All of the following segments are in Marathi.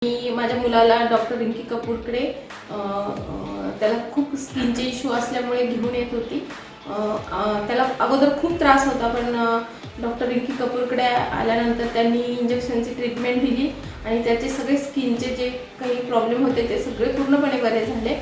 मी माझ्या मुलाला डॉक्टर रिंकी कपूरकडे त्याला खूप स्किनचे इश्यू असल्यामुळे घेऊन येत होती। त्याला अगोदर खूप त्रास होता, पण डॉक्टर रिंकी कपूरकडे आल्यानंतर त्यांनी इंजेक्शनची ट्रीटमेंट दिली आणि त्याचे सगळे स्किनचे जे काही प्रॉब्लेम होते ते सगळे पूर्णपणे बरे झाले।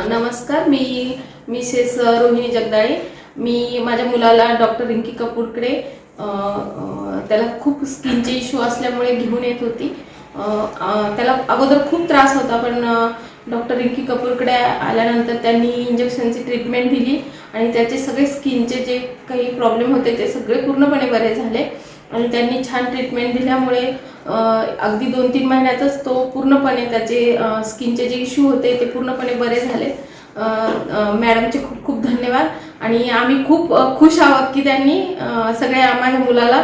नमस्कार, मी मिसेस रोहिणी जगदाळे। मी माझ्या मुलाला डॉक्टर रिंकी कपूरकडे त्याला खूप स्किनचे इश्यू असल्यामुळे घेऊन येत होती। त्याला अगोदर खूप त्रास होता, पण डॉक्टर रिंकी कपूरकडे आल्यानंतर त्यांनी इंजेक्शनची ट्रीटमेंट दिली आणि त्याचे सगळे स्किनचे जे काही प्रॉब्लेम होते ते सगळे पूर्णपणे बरे झाले आणि त्यांनी छान ट्रीटमेंट दिल्यामुळे अगदी 2-3 महिन्यातच तो पूर्णपणे त्याचे स्किनचे जे इश्यू होते ते पूर्णपणे बरे झाले। मॅडमचे खूप खूप धन्यवाद आणि आम्ही खूप खुश आहोत की त्यांनी सगळ्या माझ्या मुलाला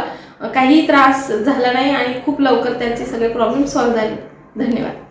काही त्रास झाला नाही आणि खूप लवकर त्याचे सगळे प्रॉब्लेम सॉल्व्ह झाले। धन्यवाद।